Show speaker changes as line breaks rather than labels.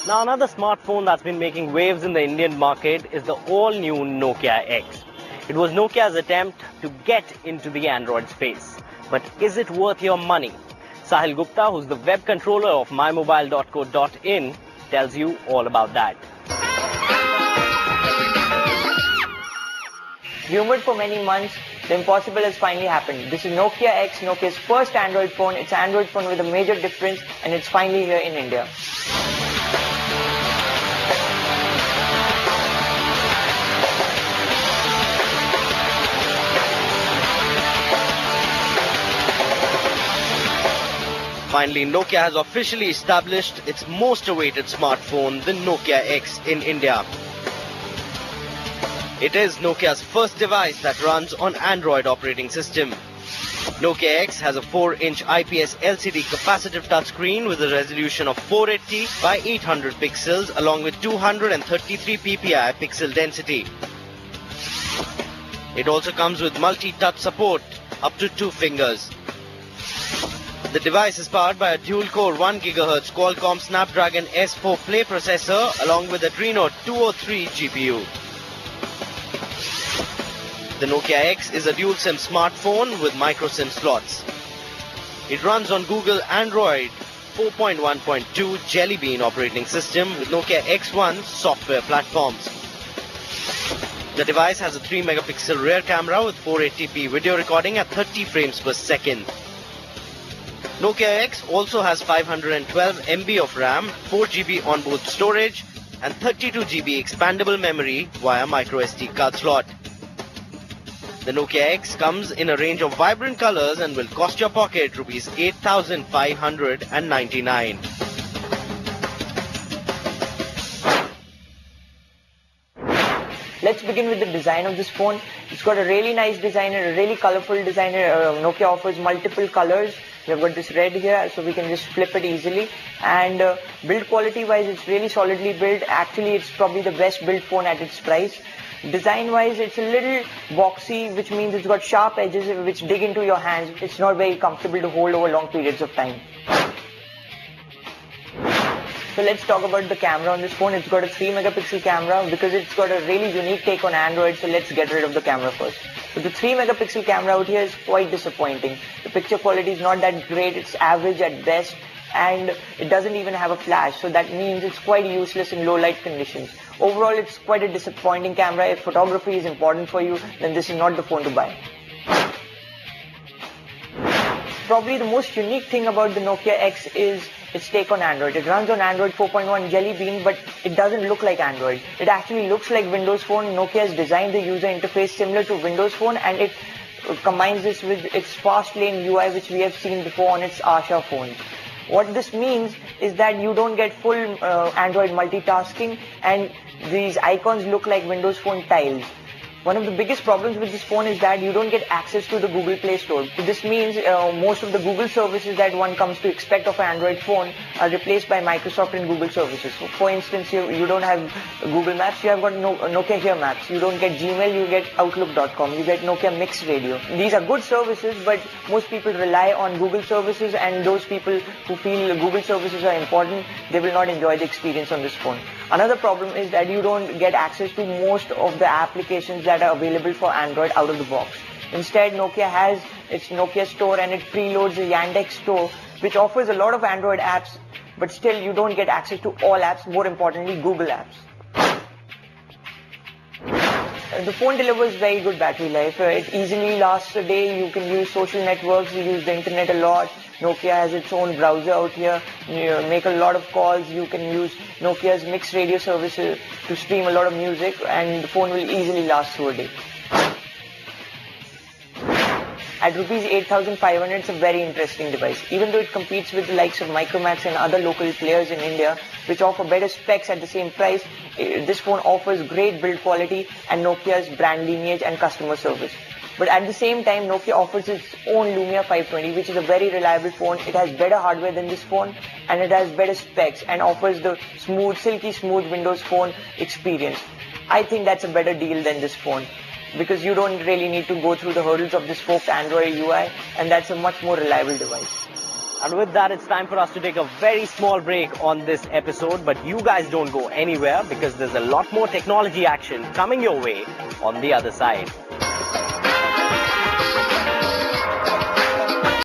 Now, another smartphone that's been making waves in the Indian market is the all-new Nokia X. It was Nokia's attempt to get into the Android space. But is it worth your money? Sahil Gupta, who's the web controller of mymobile.co.in, tells you all about that.
Rumored for many months, the impossible has finally happened. This is Nokia X, Nokia's first Android phone. It's an Android phone with a major difference, and it's finally here in India.
Finally, Nokia has officially established its most awaited smartphone, the Nokia X, in India. It is Nokia's first device that runs on Android operating system. Nokia X has a 4-inch IPS LCD capacitive touchscreen with a resolution of 480 by 800 pixels along with 233 ppi pixel density. It also comes with multi-touch support up to 2 fingers. The device is powered by a dual-core 1 GHz Qualcomm Snapdragon S4 Play processor along with Adreno 203 GPU. The Nokia X is a dual SIM smartphone with micro SIM slots. It runs on Google Android 4.1.2 Jelly Bean operating system with Nokia X1 software platforms. The device has a 3-megapixel rear camera with 480p video recording at 30 frames per second. Nokia X also has 512 MB of RAM, 4 GB onboard storage and 32 GB expandable memory via microSD card slot. The Nokia X comes in a range of vibrant colors and will cost your pocket Rs 8,599.
Let's begin with the design of this phone. It's got a really nice design and a really colorful design. Nokia offers multiple colors. We've got this red here, so we can just flip it easily. And build quality wise, it's really solidly built. Actually, it's probably the best built phone at its price. Design wise, it's a little boxy, which means it's got sharp edges which dig into your hands. It's not very comfortable to hold over long periods of time. So let's talk about the camera on this phone. It's got a 3-megapixel camera because it's got a really unique take on Android. So let's get rid of the camera first. So the 3-megapixel camera out here is quite disappointing. The picture quality is not that great. It's average at best. And it doesn't even have a flash. So that means it's quite useless in low light conditions. Overall, it's quite a disappointing camera. If photography is important for you, then this is not the phone to buy. Probably the most unique thing about the Nokia X is its take on Android. It runs on Android 4.1 Jelly Bean, but it doesn't look like Android. It actually looks like Windows Phone. Nokia has designed the user interface similar to Windows Phone, and it combines this with its fast lane UI, which we have seen before on its Asha phones. What this means is that you don't get full Android multitasking, and these icons look like Windows Phone tiles. One of the biggest problems with this phone is that you don't get access to the Google Play Store. This means most of the Google services that one comes to expect of an Android phone are replaced by Microsoft and Google services. So for instance, you don't have Google Maps, you have got Nokia Here Maps. You don't get Gmail, you get Outlook.com, you get Nokia Mix Radio. These are good services, but most people rely on Google services, and those people who feel Google services are important, they will not enjoy the experience on this phone. Another problem is that you don't get access to most of the applications that are available for Android out of the box. Instead, Nokia has its Nokia Store, and it preloads the Yandex Store, which offers a lot of Android apps, but still you don't get access to all apps, more importantly Google apps. The phone delivers very good battery life. It easily lasts a day. You can use social networks, you use the internet a lot. Nokia has its own browser out here. You make a lot of calls. You can use Nokia's mixed radio services to stream a lot of music, and the phone will easily last through a day. At Rs 8,500, it's a very interesting device. Even though it competes with the likes of Micromax and other local players in India, which offer better specs at the same price, this phone offers great build quality and Nokia's brand lineage and customer service. But at the same time, Nokia offers its own Lumia 520, which is a very reliable phone. It has better hardware than this phone, and it has better specs and offers the smooth, silky smooth Windows Phone experience. I think that's a better deal than this phone, because you don't really need to go through the hurdles of this forked Android UI, and that's a much more reliable device.
And with that, it's time for us to take a very small break on this episode. But you guys don't go anywhere because there's a lot more technology action coming your way on the other side.